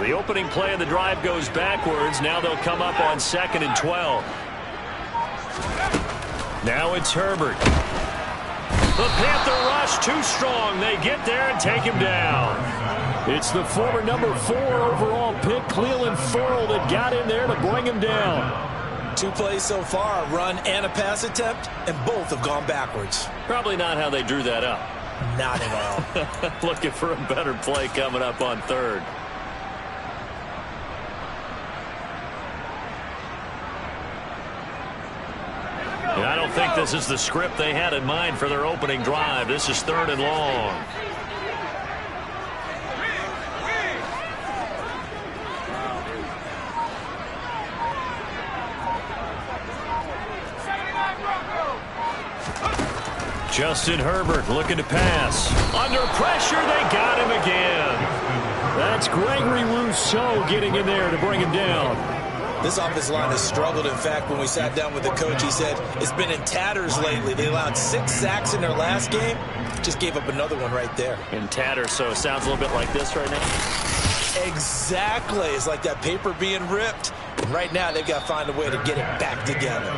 The opening play of the drive goes backwards. Now they'll come up on 2nd and 12. Now it's Herbert. The Panther rush too strong. They get there and take him down. It's the former number 4 overall pick, Clelin Ferrell, that got in there to bring him down. 2 plays so far, a run and a pass attempt, and both have gone backwards. Probably not how they drew that up. Not at all. Looking for a better play coming up on 3rd. And I don't think this is the script they had in mind for their opening drive. This is 3rd and long. Justin Herbert looking to pass. Under pressure, they got him again. That's Gregory Rousseau getting in there to bring him down. This offensive line has struggled. In fact, when we sat down with the coach, he said it's been in tatters lately. They allowed 6 sacks in their last game. Just gave up another one right there. In tatters, so it sounds a little bit like this right now. Exactly. It's like that paper being ripped. And right now, they've got to find a way to get it back together.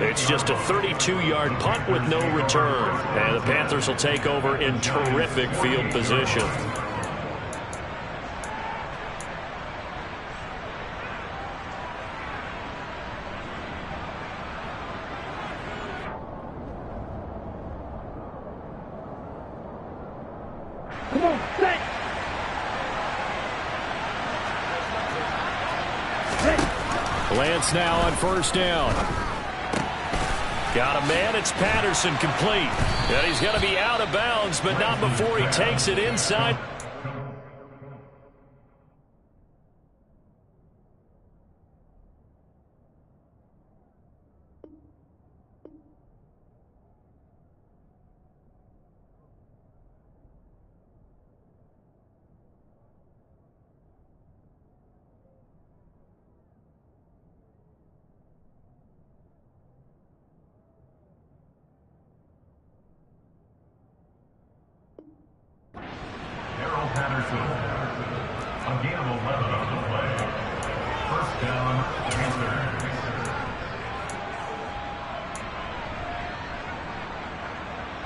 It's just a 32-yard punt with no return. And the Panthers will take over in terrific field position. Come on, set. Lance now on 1st down. Got a man. It's Patterson, complete. And he's going to be out of bounds, but not before he takes it inside. Patterson. A gain of 11 on the play. 1st down, Panthers.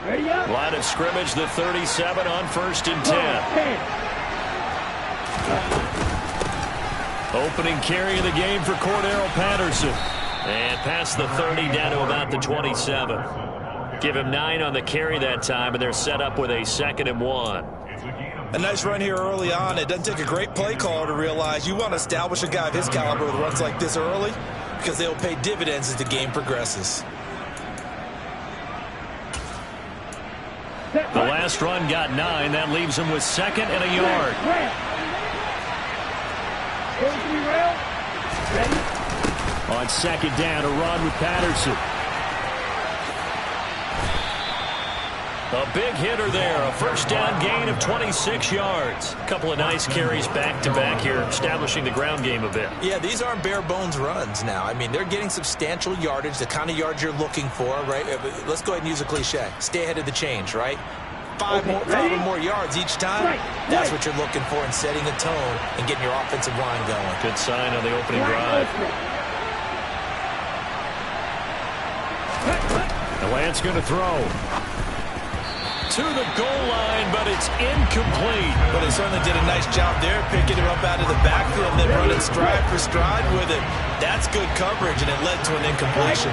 Ready up. Line of scrimmage, the 37 on 1st and 10. Opening carry of the game for Cordero Patterson. And past the 30 down to about the 27. Give him 9 on the carry that time, and they're set up with a 2nd and 1. A nice run here early on. It doesn't take a great play caller to realize you want to establish a guy of his caliber with runs like this early because they'll pay dividends as the game progresses. The last run got 9. That leaves him with 2nd and a yard. On 2nd down, a run with Patterson. A big hitter there. A 1st down gain of 26 yards. A couple of nice carries back-to-back here, establishing the ground game a bit. Yeah, these aren't bare-bones runs now. I mean, they're getting substantial yardage, the kind of yards you're looking for, right? Let's go ahead and use a cliche. Stay ahead of the change, right? 5 or more yards each time. That's what you're looking for in setting a tone and getting your offensive line going. Good sign on the opening drive. The Lance going to throw. To the goal line, but it's incomplete. But they certainly did a nice job there, picking him up out of the backfield and then running stride for stride with it. That's good coverage, and it led to an incompletion.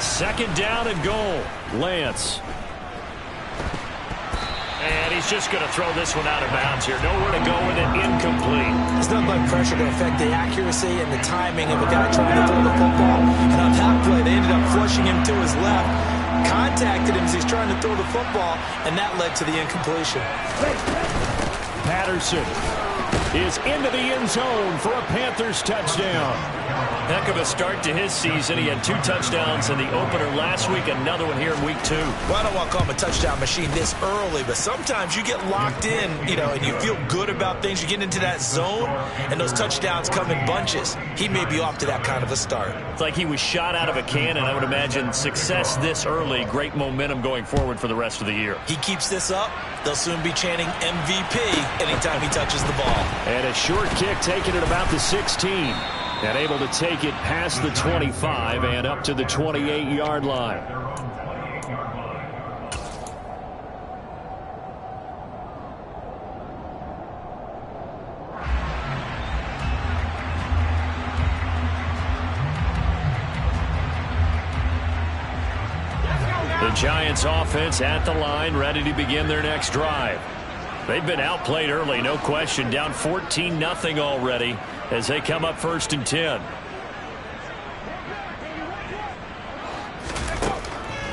2nd down and goal. Lance. And he's just going to throw this one out of bounds here. Nowhere to go with it. Incomplete. There's nothing like pressure to affect the accuracy and the timing of a guy trying to throw the football. And on that play, they ended up flushing him to his left, contacted him as he's trying to throw the football, and that led to the incompletion. Patterson. is into the end zone for a Panthers touchdown. Heck of a start to his season. He had 2 touchdowns in the opener last week, another one here in week 2. Well, I don't want to call him a touchdown machine this early, but sometimes you get locked in, and you feel good about things. You get into that zone, and those touchdowns come in bunches. He may be off to that kind of a start. It's like he was shot out of a cannon. I would imagine success this early, great momentum going forward for the rest of the year. He keeps this up, they'll soon be chanting MVP anytime he touches the ball. And a short kick taken at about the 16. And able to take it past the 25 and up to the 28-yard line. The Giants offense at the line, ready to begin their next drive. They've been outplayed early, no question, down 14-0 already as they come up 1st and 10.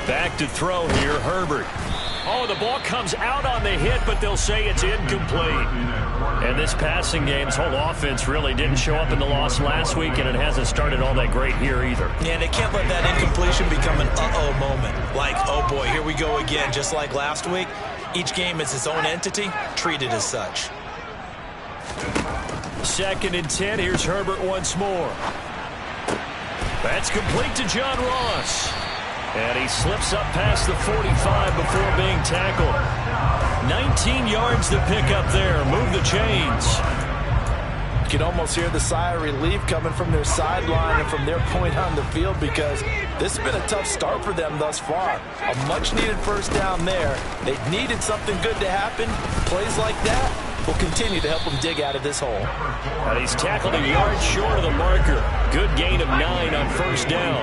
Back to throw here, Herbert. Oh, the ball comes out on the hit, but they'll say it's incomplete. And this passing game's whole offense really didn't show up in the loss last week, and it hasn't started all that great here either. Yeah, and they can't let that incompletion become an uh-oh moment. Like, oh boy, here we go again, just like last week. Each game is its own entity, treated as such. 2nd and 10. Here's Herbert once more. That's complete to John Ross. And he slips up past the 45 before being tackled. 19 yards to pick up there. Move the chains. You can almost hear the sigh of relief coming from their sideline and from their point on the field, because this has been a tough start for them thus far. A much-needed first down there. They needed something good to happen. Plays like that will continue to help them dig out of this hole. And he's tackled a yard short of the marker. Good gain of 9 on 1st down.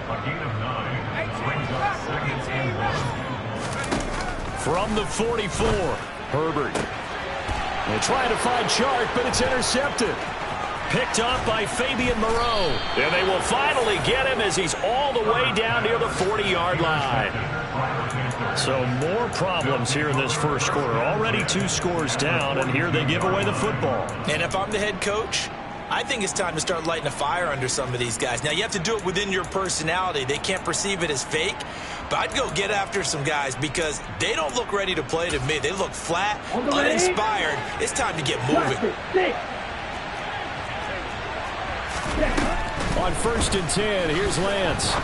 A gain of 9 brings up 2nd and 1. From the 44, Herbert. They try to find Chark, but it's intercepted. Picked off by Fabian Moreau. And they will finally get him as he's all the way down near the 40-yard line. So more problems here in this first quarter. Already 2 scores down, and here they give away the football. And if I'm the head coach, I think it's time to start lighting a fire under some of these guys. Now, you have to do it within your personality. They can't perceive it as fake. But I'd go get after some guys because they don't look ready to play to me. They look flat, uninspired. It's time to get moving. On 1st and 10, here's Lance.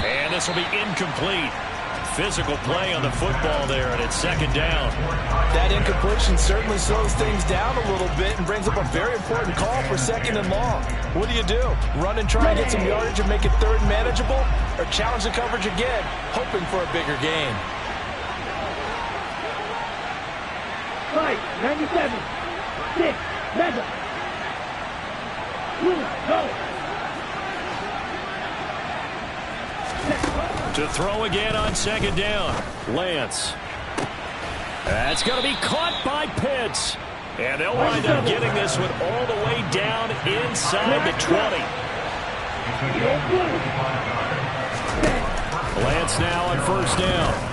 And this will be incomplete. Physical play on the football there, and it's 2nd down. That incompletion certainly slows things down a little bit and brings up a very important call for 2nd and long. What do? Run and try and get some yardage and make it 3rd and manageable? Or challenge the coverage again, hoping for a bigger gain? 5, 97, 6, mega. 2, go. To throw again on 2nd down. Lance. That's going to be caught by Pitts. And they'll wind up getting this one all the way down inside the 20. Lance now on 1st down.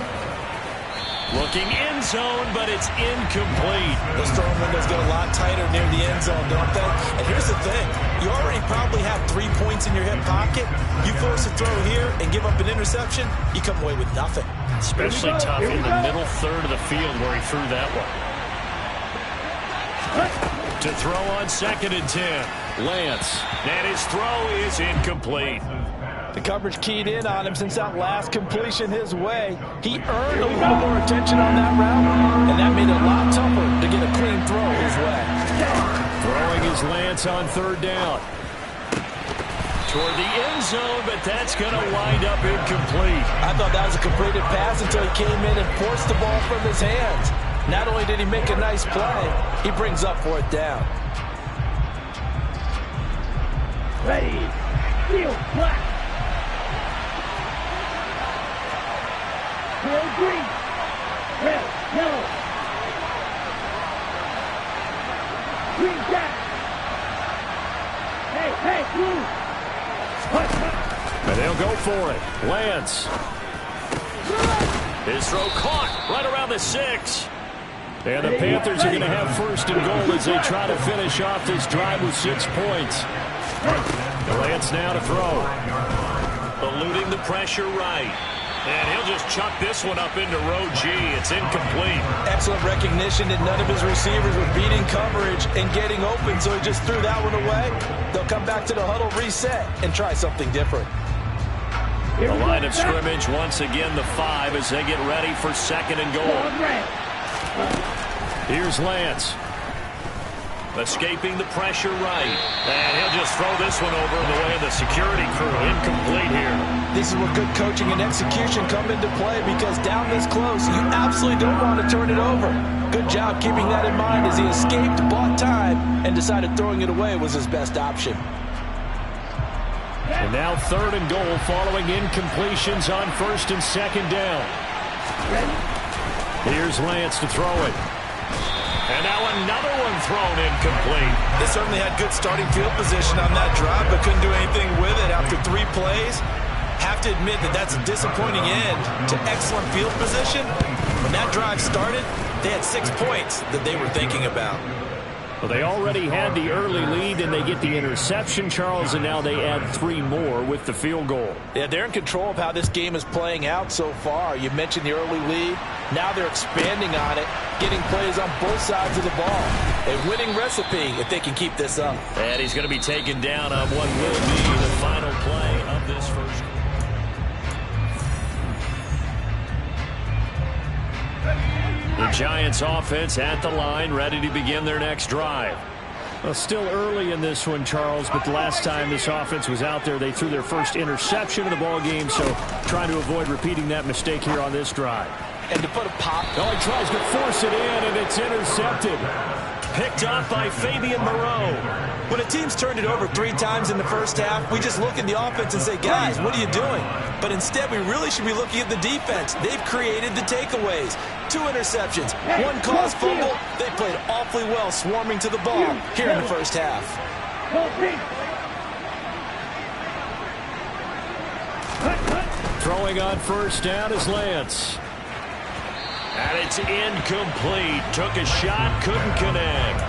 Looking end zone, but it's incomplete. Those throwing windows get a lot tighter near the end zone, don't they? And here's the thing. You already probably have 3 points in your hip pocket. You force a throw here and give up an interception, you come away with nothing. Especially tough in the middle third of the field where he threw that one. To throw on 2nd and 10. Lance. And his throw is incomplete. The coverage keyed in on him since that last completion his way. He earned a little more attention on that route, and that made it a lot tougher to get a clean throw his way. Throwing his Lance on 3rd down. Toward the end zone, but that's going to wind up incomplete. I thought that was a completed pass until he came in and forced the ball from his hands. Not only did he make a nice play, he brings up 4th down. Ready. Field black. Green, red, yellow, green jack. Hey, blue. And they'll go for it. Lance. His throw caught right around the 6. And the Panthers are going to have first and goal as they try to finish off this drive with 6 points. Lance now to throw. Eluding the pressure right. And he'll just chuck this one up into row G. It's incomplete. Excellent recognition that none of his receivers were beating coverage and getting open, so he just threw that one away. They'll come back to the huddle, reset, and try something different. The line of scrimmage, once again, the 5 as they get ready for second and goal. Here's Lance. Escaping the pressure right. And he'll just throw this one over in the way of the security crew. Incomplete here. This is where good coaching and execution come into play, because down this close, you absolutely don't want to turn it over. Good job keeping that in mind as he escaped, bought time, and decided throwing it away was his best option. And now third and goal following incompletions on first and second down. Here's Lance to throw it. And now another one thrown incomplete. They certainly had good starting field position on that drive, but couldn't do anything with it after 3 plays. Have to admit that that's a disappointing end to excellent field position. When that drive started, they had 6 points that they were thinking about. Well, they already had the early lead, and they get the interception, Charles, and now they add 3 more with the field goal. Yeah, they're in control of how this game is playing out so far. You mentioned the early lead. Now they're expanding on it, getting plays on both sides of the ball. A winning recipe if they can keep this up. And he's going to be taken down on what will be the final play of this first quarter. The Giants offense at the line, ready to begin their next drive. Well, still early in this one, Charles, but the last time this offense was out there, they threw their first interception of the ball game, so trying to avoid repeating that mistake here on this drive. And to put a pop. Oh, he tries to force it in, and it's intercepted. Picked off by Fabian Moreau. When a team's turned it over 3 times in the first half, we just look at the offense and say, guys, what are you doing? But instead, we really should be looking at the defense. They've created the takeaways. 2 interceptions, 1 caused fumble. They played awfully well swarming to the ball here in the first half. Throwing on first down is Lance. And it's incomplete. Took a shot, couldn't connect.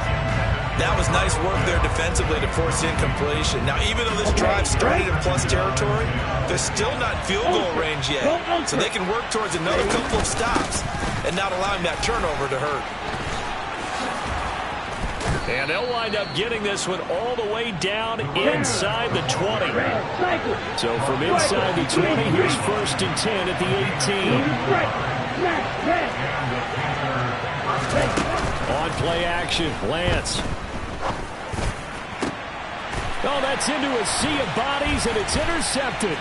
That was nice work there defensively to force incompletion. Now, even though this drive started in plus territory, they're still not in field goal range yet. So they can work towards another couple of stops and not allowing that turnover to hurt. And they'll wind up getting this one all the way down inside the 20. So from inside the 20, here's first and 10 at the 18. On play action, Lance. Oh, that's into a sea of bodies, and it's intercepted.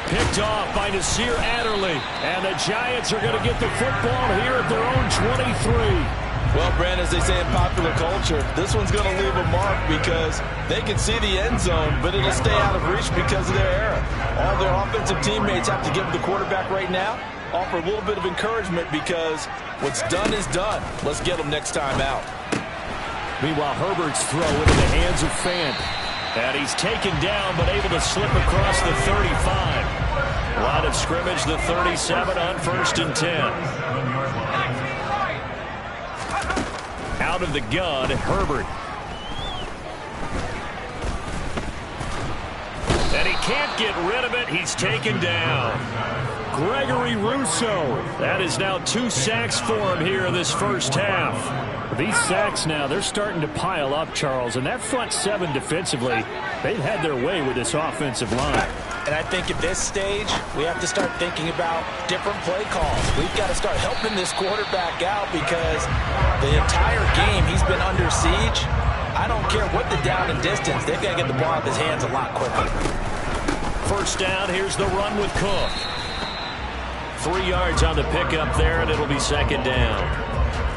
Picked off by Nasir Adderley. And the Giants are going to get the football here at their own 23. Well, Brand, as they say in popular culture, this one's going to leave a mark because they can see the end zone, but it'll stay out of reach because of their error. All their offensive teammates have to give the quarterback right now, offer a little bit of encouragement because what's done is done. Let's get them next time out. Meanwhile, Herbert's throw into the hands of Fant. And he's taken down, but able to slip across the 35. Line of scrimmage, the 37 on first and 10. Out of the gun, Herbert. And he can't get rid of it. He's taken down. Gregory Rousseau. That is now 2 sacks for him here in this first half. These sacks now, they're starting to pile up, Charles. And that front 7 defensively, they've had their way with this offensive line. And I think at this stage, we have to start thinking about different play calls. We've got to start helping this quarterback out because the entire game he's been under siege. I don't care what the down and distance. They've got to get the ball out of his hands a lot quicker. First down, here's the run with Cook. 3 yards on the pickup there, and it'll be second down.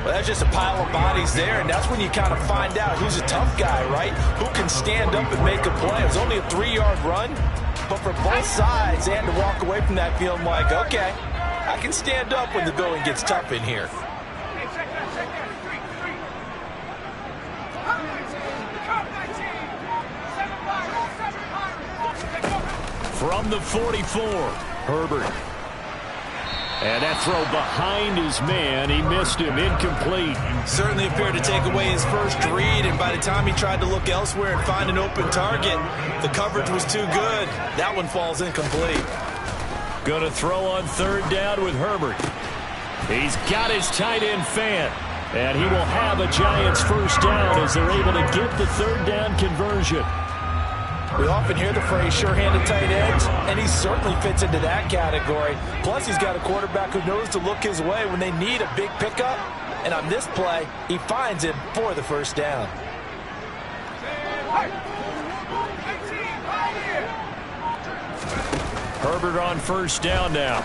Well, that's just a pile of bodies there, and that's when you kind of find out who's a tough guy, right? Who can stand up and make a play. It was only a 3-yard run, but for both sides, they had to walk away from that feeling like, okay, I can stand up when the going gets tough in here. From the 44, Herbert. And that throw behind his man, he missed him, incomplete. Certainly appeared to take away his first read, and by the time he tried to look elsewhere and find an open target, the coverage was too good. That one falls incomplete. Going to throw on third down with Herbert. He's got his tight end Fant, and he will have a Giants first down as they're able to get the third down conversion. We often hear the phrase sure-handed tight ends, and he certainly fits into that category. Plus, he's got a quarterback who knows to look his way when they need a big pickup. And on this play, he finds him for the first down. Herbert on first down now.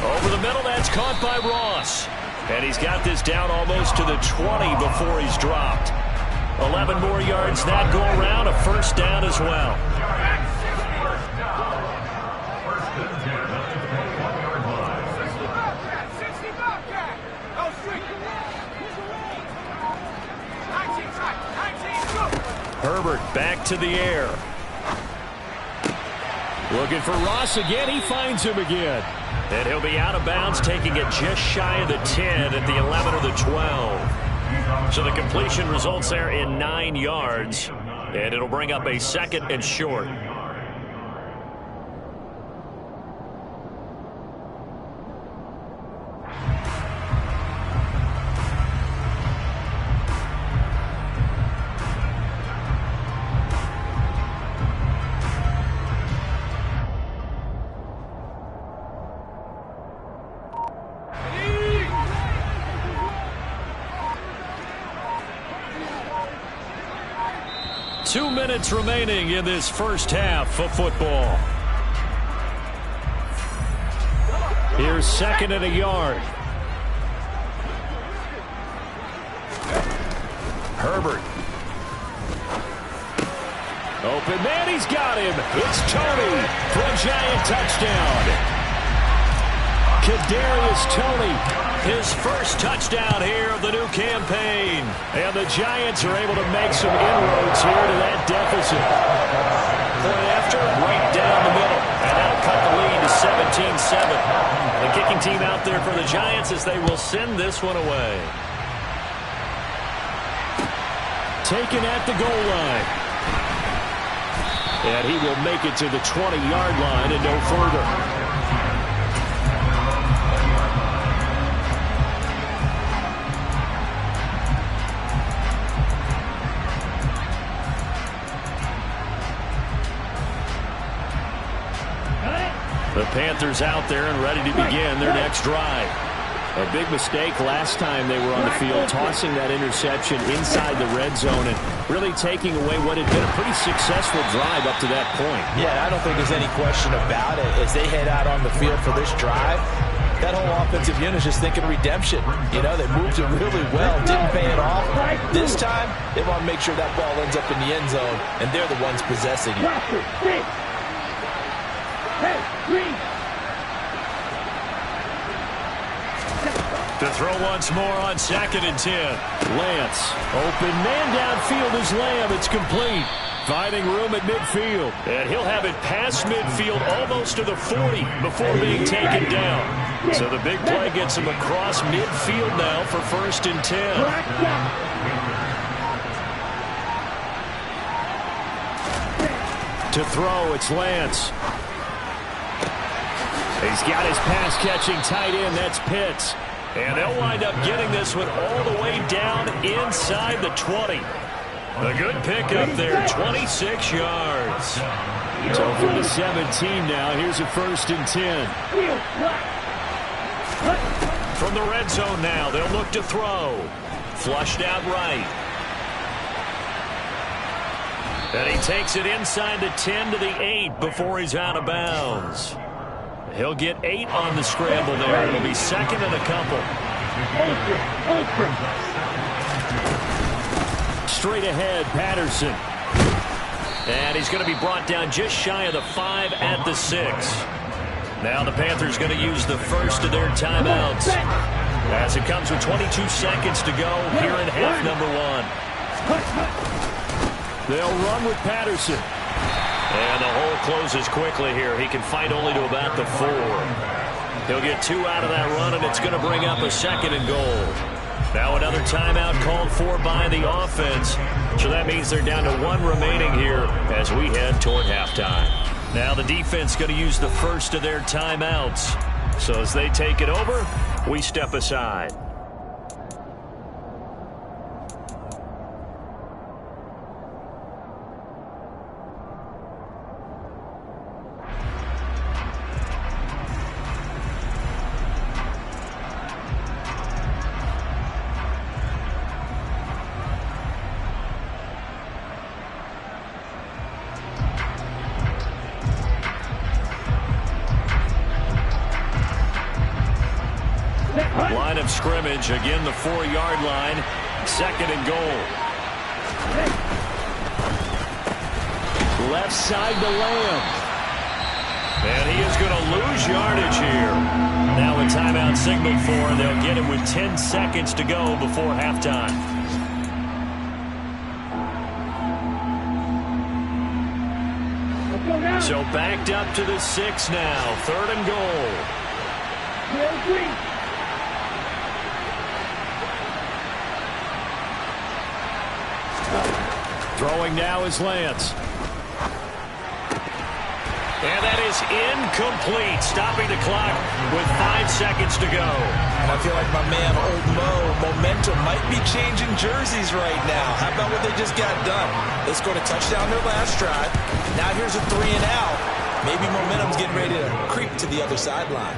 Over the middle, that's caught by Ross. And he's got this down almost to the 20 before he's dropped. 11 more yards that go around, a first down as well. Herbert back to the air. Looking for Ross again. He finds him again. And he'll be out of bounds, taking it just shy of the 10 at the 11 or the 12. So the completion results there in 9 yards. And it'll bring up a second and short. Two minutes remaining in this first half of football. Here's second and a yard. Herbert. Open man, he's got him. It's Tony for a Giant touchdown. Kadarius Toney, his first touchdown here of the new campaign. And the Giants are able to make some inroads here to that deficit. Point after, right down the middle. And that'll cut the lead to 17-7. The kicking team out there for the Giants as they will send this one away. Taken at the goal line. And he will make it to the 20-yard line and no further. The Panthers out there and ready to begin their next drive. A big mistake last time they were on the field, tossing that interception inside the red zone and really taking away what had been a pretty successful drive up to that point. Yeah, I don't think there's any question about it. As they head out on the field for this drive, that whole offensive unit is just thinking redemption. You know, they moved it really well, didn't pay it off. This time, they want to make sure that ball ends up in the end zone, and they're the ones possessing it. To throw once more on second and 10. Lance. Open man downfield is Lamb. It's complete. Finding room at midfield. And he'll have it past midfield almost to the 40 before being taken down. So the big play gets him across midfield now for first and 10. To throw, it's Lance. He's got his pass-catching tight end. That's Pitts. And they'll wind up getting this one all the way down inside the 20. A good pickup there, 26 yards. So from the 17 now, here's a first and 10. From the red zone now, they'll look to throw. Flushed out right. And he takes it inside the 10 to the 8 before he's out of bounds. He'll get 8 on the scramble there. It'll be second and a couple. Straight ahead, Patterson. And he's going to be brought down just shy of the 5 at the 6. Now the Panthers going to use the first of their timeouts. As it comes with 22 seconds to go here in half number 1. They'll run with Patterson. And the hole closes quickly here. He can fight only to about the 4. He'll get 2 out of that run, and it's going to bring up a 2nd and goal. Now another timeout called for by the offense. So that means they're down to 1 remaining here as we head toward halftime. Now the defense going to use the first of their timeouts. So as they take it over, we step aside. Line of scrimmage, again the 4-yard line, 2nd and goal. Left side to Lamb. And he is going to lose yardage here. Now a timeout signaled for, and they'll get him with 10 seconds to go before halftime. So backed up to the 6 now, 3rd and goal. Throwing now is Lance. And that is incomplete, stopping the clock with 5 seconds to go. And I feel like my man, Old Mo, momentum might be changing jerseys right now. How about what they just got done? They scored a touchdown their last drive. Now here's a 3 and out. Maybe momentum's getting ready to creep to the other sideline.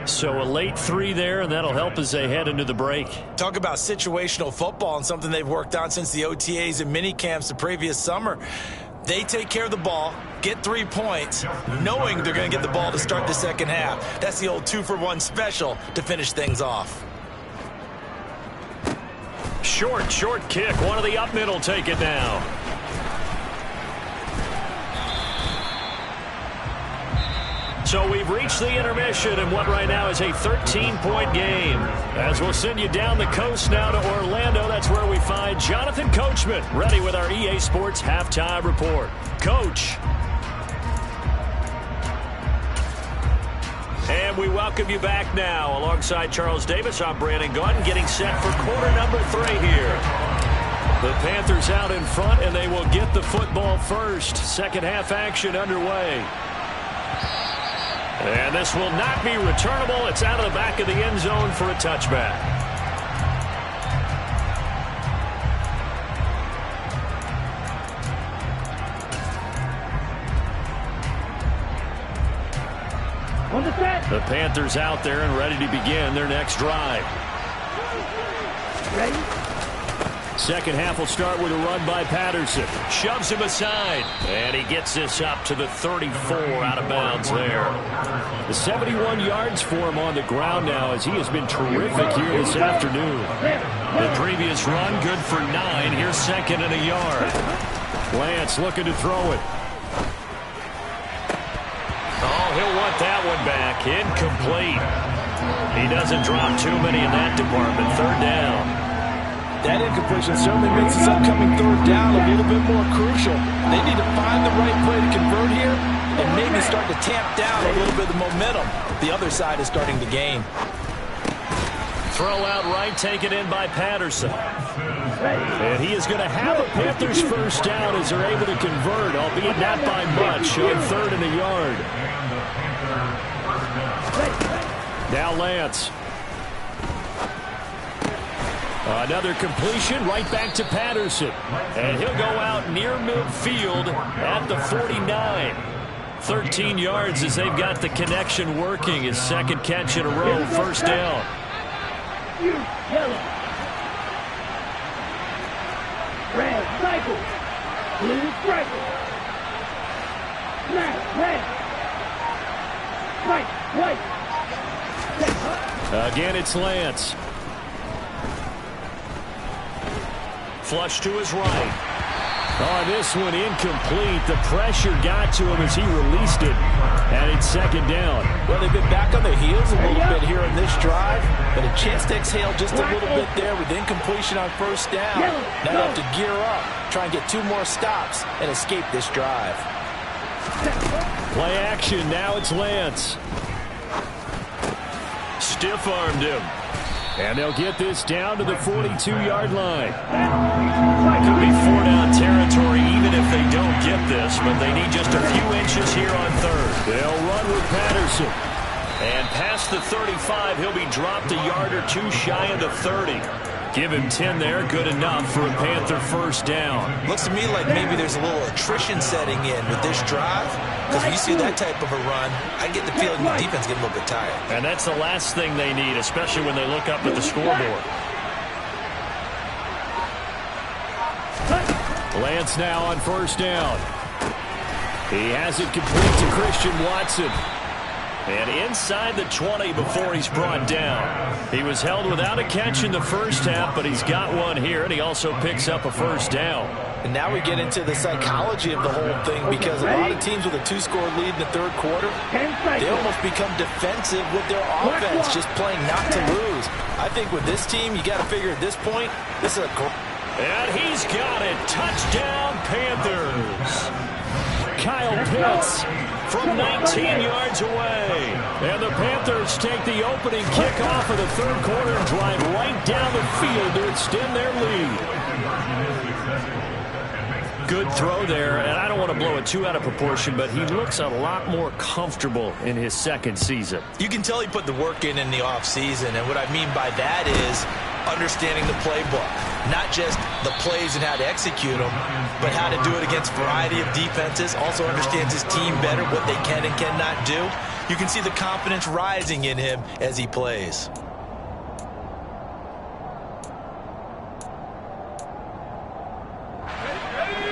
So a late 3 there, and that'll help as they head into the break. Talk about situational football and something they've worked on since the OTAs and mini camps the previous summer. They take care of the ball, get 3 points, knowing they're going to get the ball to start the second half. That's the old 2-for-1 special to finish things off. Short kick. One of the up middle take it now. So we've reached the intermission in what right now is a 13-point game. As we'll send you down the coast now to Orlando, that's where we find Jonathan Coachman, ready with our EA Sports Halftime Report. Coach. And we welcome you back now. Alongside Charles Davis, I'm Brandon Gaudin, getting set for quarter number 3 here. The Panthers out in front, and they will get the football first. Second half action underway. And this will not be returnable. It's out of the back of the end zone for a touchback. On the set. The Panthers out there and ready to begin their next drive. Ready? Second half will start with a run by Patterson. Shoves him aside. And he gets this up to the 34 out of bounds there. The 71 yards for him on the ground now as he has been terrific here this afternoon. The previous run good for 9. Here's 2nd and a yard. Lance looking to throw it. Oh, he'll want that one back. Incomplete. He doesn't drop too many in that department. 3rd down. That incompletion certainly makes this upcoming 3rd down a little bit more crucial. They need to find the right play to convert here and maybe start to tamp down a little bit of the momentum. The other side is starting to gain. Throw out right, taken in by Patterson. And he is going to have a Panthers first down as they're able to convert, albeit not by much, on 3rd and a yard. Now Lance. Another completion right back to Patterson. And he'll go out near midfield at the 49. 13 yards as they've got the connection working. His 2nd catch in a row, 1st down. Yellow. Red, cycle. Blue, striker. Black, red. White. Again, it's Lance. Flush to his right. Oh, this one incomplete. The pressure got to him as he released it. And it's 2nd down. Well, they've been back on their heels a little bit here in this drive, but a chance to exhale just a little bit there with incompletion on 1st down. Now they have to gear up, try and get 2 more stops, and escape this drive. Play action. Now it's Lance. stiff-armed him. And they'll get this down to the 42-yard line. Could be 4-down territory even if they don't get this, but they need just a few inches here on third. They'll run with Patterson. And past the 35, he'll be dropped a yard or two shy of the 30. Give him 10 there, good enough for a Panther first down. Looks to me like maybe there's a little attrition setting in with this drive. Because when you see that type of a run, I get the feeling the defense getting a little bit tired. And that's the last thing they need, especially when they look up at the scoreboard. Lance now on first down. He has it complete to Christian Watson. And inside the 20 before he's brought down. He was held without a catch in the first half, but he's got one here, and he also picks up a first down. And now we get into the psychology of the whole thing, because a lot of teams with a 2-score lead in the third quarter, they almost become defensive with their offense, just playing not to lose. I think with this team, you got to figure at this point, this is a great. And he's got it. Touchdown, Panthers. Kyle Pitts from 19 yards away. And the Panthers take the opening kickoff of the third quarter and drive right down the field to extend their lead. Good throw there, and I don't want to blow it too out of proportion, but he looks a lot more comfortable in his second season. You can tell he put the work in the offseason, and what I mean by that is understanding the playbook. Not just the plays and how to execute them, but how to do it against a variety of defenses. Also understands his team better, what they can and cannot do. You can see the confidence rising in him as he plays.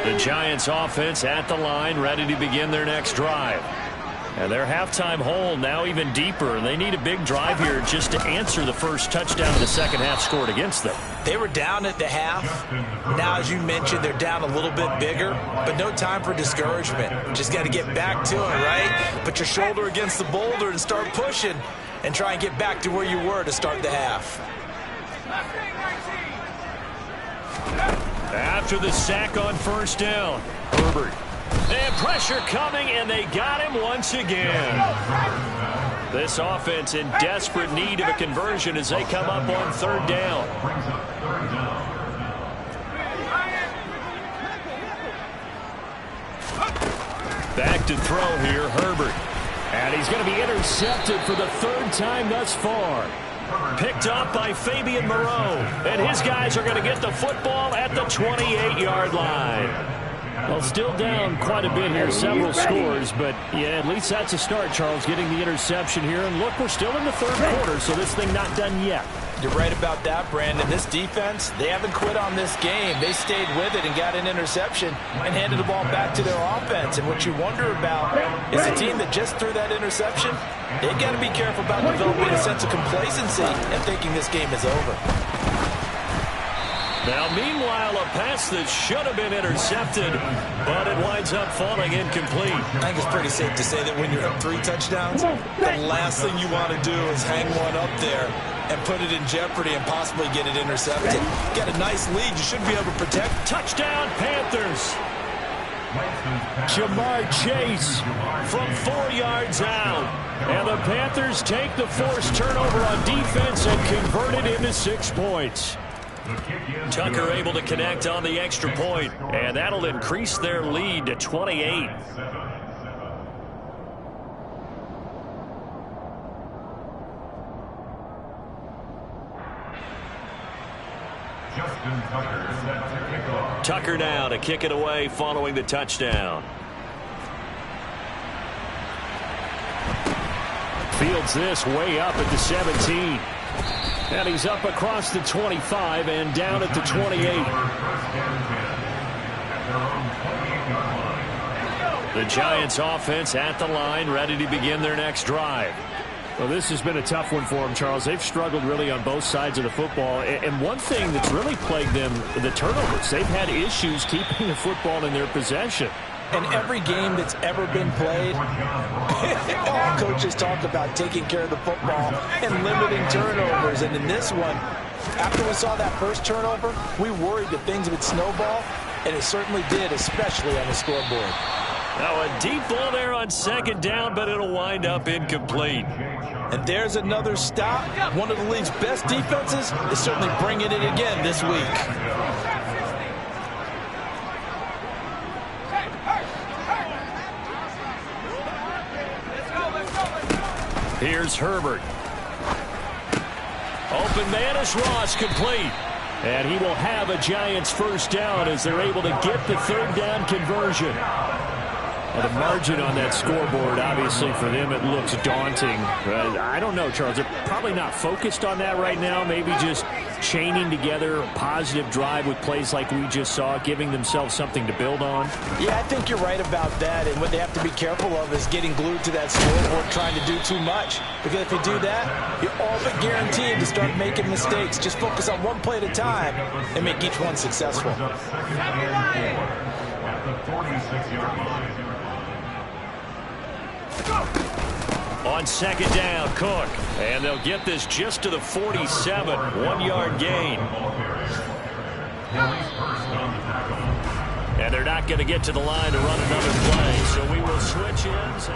The Giants offense at the line, ready to begin their next drive. And their halftime hole now even deeper. They need a big drive here just to answer the first touchdown the second half scored against them. They were down at the half. Now, as you mentioned, they're down a little bit bigger, but no time for discouragement. Just got to get back to it, right? Put your shoulder against the boulder and start pushing and try and get back to where you were to start the half. After the sack on first down, Herbert. And pressure coming, and they got him once again. This offense in desperate need of a conversion as they come up on third down. Back to throw here, Herbert. And he's going to be intercepted for the third time thus far. Picked up by Fabian Moreau. And his guys are going to get the football at the 28-yard line. Well, still down quite a bit here, several scores, but yeah, at least that's a start, Charles, getting the interception here. And look, we're still in the third quarter, so this thing not done yet. You're right about that, Brandon. This defense, they haven't quit on this game. They stayed with it and got an interception and handed the ball back to their offense. And what you wonder about is a team that just threw that interception, they've got to be careful about developing a sense of complacency and thinking this game is over. Now, meanwhile, a pass that should have been intercepted, but it winds up falling incomplete. I think it's pretty safe to say that when you're up 3 touchdowns, the last thing you want to do is hang one up there and put it in jeopardy and possibly get it intercepted. Got a nice lead. You should be able to protect. Touchdown, Panthers. Jamar Chase from 4 yards out. And the Panthers take the forced turnover on defense and convert it into 6 points. Tucker able to connect on the extra point, and that'll increase their lead to 28. Tucker now to kick it away following the touchdown. Fields this way up at the 17. And he's up across the 25 and down at the 28. The Giants offense at the line, ready to begin their next drive. Well, this has been a tough one for them, Charles. They've struggled really on both sides of the football. And one thing that's really plagued them, the turnovers. They've had issues keeping the football in their possession. In every game that's ever been played, all coaches talk about taking care of the football and limiting turnovers. And in this one, after we saw that first turnover, we worried that things would snowball, and it certainly did, especially on the scoreboard. Now a deep ball there on second down, but it'll wind up incomplete. And there's another stop. One of the league's best defenses is certainly bringing it again this week. Here's Herbert. Open man is Ross, complete. And he will have a Giants first down as they're able to get the third down conversion. Well, the margin on that scoreboard, obviously, for them, it looks daunting. But I don't know, Charles. They're probably not focused on that right now. Maybe just chaining together a positive drive with plays like we just saw, giving themselves something to build on. Yeah, I think you're right about that. And what they have to be careful of is getting glued to that scoreboard, trying to do too much. Because if you do that, you're all but guaranteed to start making mistakes. Just focus on one play at a time and make each one successful. At the 46-yard line. On second down, Cook. And they'll get this just to the 47. 1-yard gain. And they're not going to get to the line to run another play. So we will switch ends.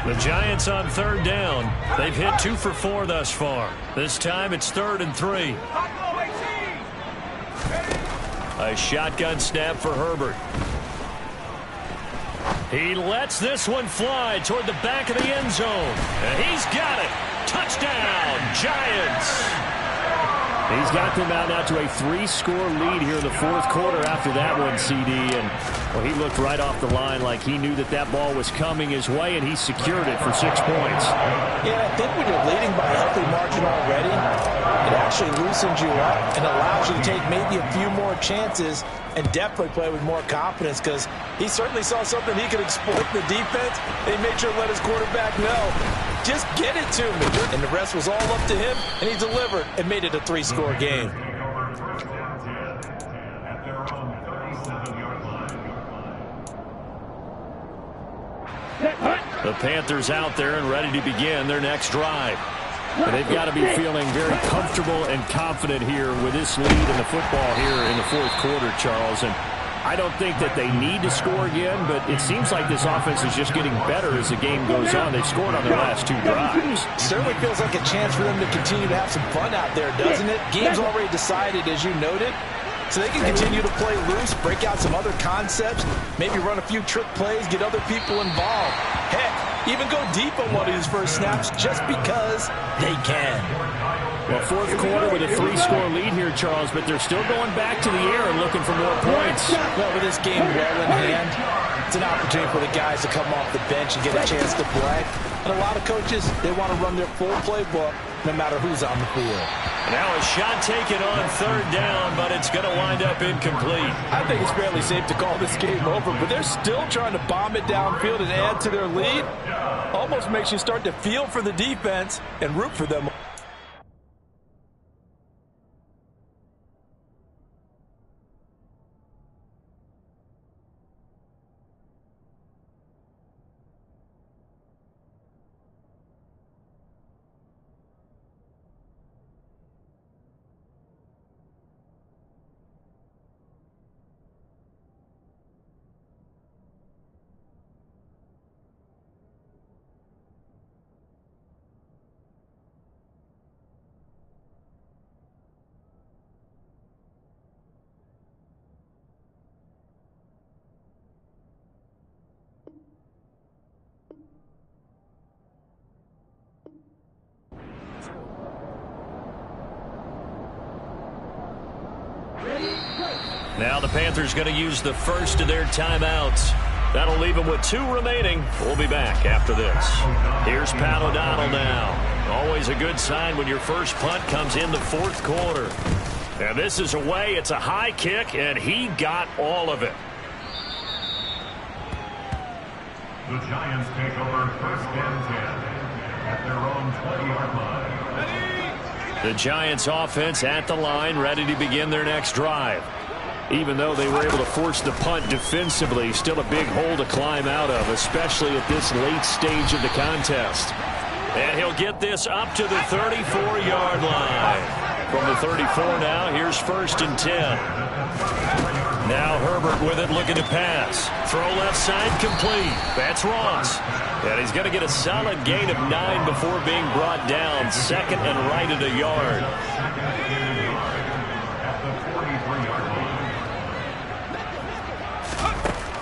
The Giants on third down. They've hit 2 for 4 thus far. This time it's 3rd and 3. A shotgun snap for Herbert. He lets this one fly toward the back of the end zone. And he's got it. Touchdown, Giants. He's got them out now to a 3-score lead here in the fourth quarter after that one, CD. And well, he looked right off the line like he knew that that ball was coming his way, and he secured it for 6 points. Yeah, I think when you're leading by a healthy margin already, it actually loosens you up and allows you to take maybe a few more chances and definitely play with more confidence, because he certainly saw something he could exploit in the defense, and he made sure to let his quarterback know, just get it to me. And the rest was all up to him, and he delivered and made it a 3-score game. The Panthers out there and ready to begin their next drive. And they've got to be feeling very comfortable and confident here with this lead in the football here in the fourth quarter, Charles. And I don't think that they need to score again, but it seems like this offense is just getting better as the game goes on. They've scored on their last 2 drives. Certainly feels like a chance for them to continue to have some fun out there, doesn't it? Game's already decided, as you noted. So they can continue to play loose, break out some other concepts, maybe run a few trick plays, get other people involved. Heck, even go deep on one of these first snaps just because they can. Well, fourth quarter with a 3-score lead here, Charles, but they're still going back to the air and looking for more points. Well, with this game well in hand, it's an opportunity for the guys to come off the bench and get a chance to play. And a lot of coaches, they want to run their full playbook no matter who's on the field. Now a shot taken on third down, but it's going to wind up incomplete. I think it's fairly safe to call this game over, but they're still trying to bomb it downfield and add to their lead. Almost makes you start to feel for the defense and root for them. Now the Panthers going to use the first of their timeouts. That'll leave them with 2 remaining. We'll be back after this. Here's Pat O'Donnell now. Always a good sign when your first punt comes in the fourth quarter. And this is away. It's a high kick, and he got all of it. The Giants take over 1st and 10 at their own 20-yard line. The Giants offense at the line, ready to begin their next drive. Even though they were able to force the punt defensively, still a big hole to climb out of, especially at this late stage of the contest. And he'll get this up to the 34-yard line. From the 34 now, here's 1st and 10. Now Herbert with it, looking to pass. Throw left side, complete. That's Ross. And he's going to get a solid gain of 9 before being brought down. Second and right at a yard.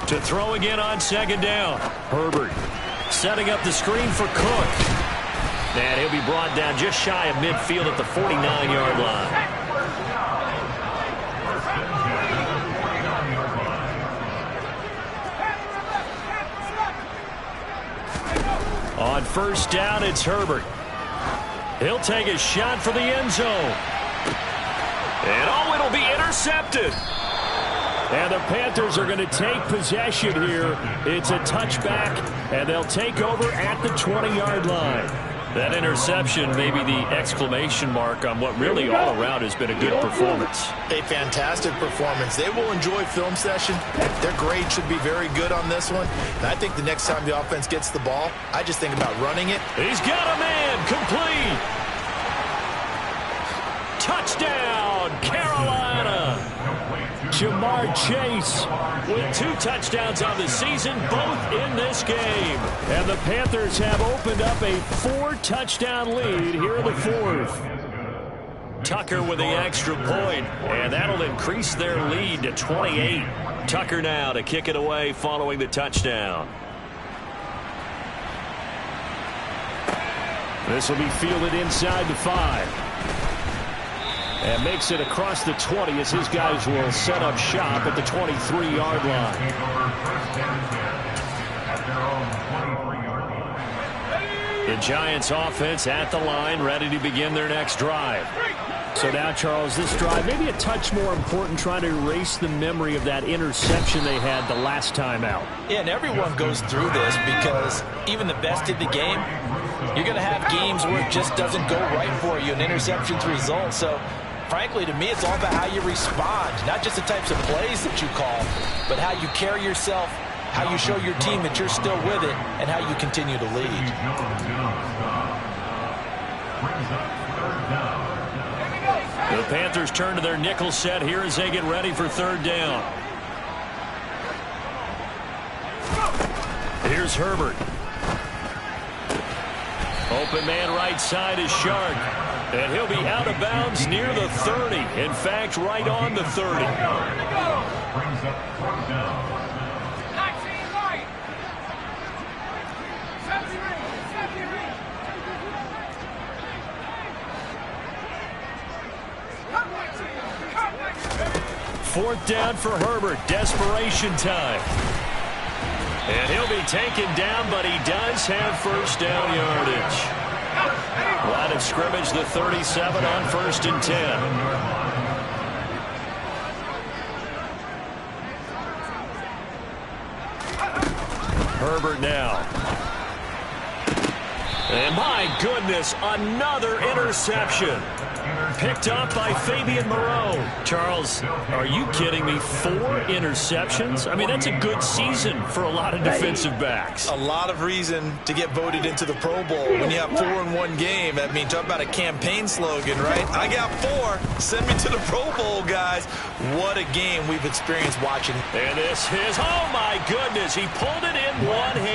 To throw again on second down. Herbert setting up the screen for Cook. And he'll be brought down just shy of midfield at the 49-yard line. On first down, it's Herbert. He'll take a shot for the end zone. And oh, it'll be intercepted. And the Panthers are going to take possession here. It's a touchback, and they'll take over at the 20-yard line. That interception may be the exclamation mark on what really all around has been a good performance. A fantastic performance. They will enjoy film session. Their grade should be very good on this one. And I think the next time the offense gets the ball, I just think about running it. He's got a man, complete. Touchdown, Carolina. Jamar Chase with 2 touchdowns on the season, both in this game. And the Panthers have opened up a 4-touchdown lead here in the 4th. Tucker with the extra point, and that'll increase their lead to 28. Tucker now to kick it away following the touchdown. This will be fielded inside the 5. And makes it across the 20 as his guys will set up shop at the 23-yard line. The Giants offense at the line, ready to begin their next drive. So now, Charles, this drive maybe a touch more important, trying to erase the memory of that interception they had the last time out. Yeah, and everyone goes through this because even the best in the game, you're going to have games where it just doesn't go right for you, and interceptions result. So frankly, to me, it's all about how you respond, not just the types of plays that you call, but how you carry yourself, how you show your team that you're still with it, and how you continue to lead. The Panthers turn to their nickel set here as they get ready for third down. Here's Herbert. Open man right side is Shark. And he'll be out of bounds near the 30. In fact, right on the 30. Brings up fourth down. Fourth down for Herbert. Desperation time. And he'll be taken down, but he does have first down yardage. Line of scrimmage, the 37 on 1st and 10. Herbert now. And my goodness, another interception. Picked up by Fabian Moreau. Charles, are you kidding me? 4 interceptions? I mean, that's a good season for a lot of defensive backs. A lot of reason to get voted into the Pro Bowl. When you have 4 in one game, I mean, talk about a campaign slogan, right? I got 4. Send me to the Pro Bowl, guys. What a game we've experienced watching. And this is, oh my goodness, he pulled it in one hand.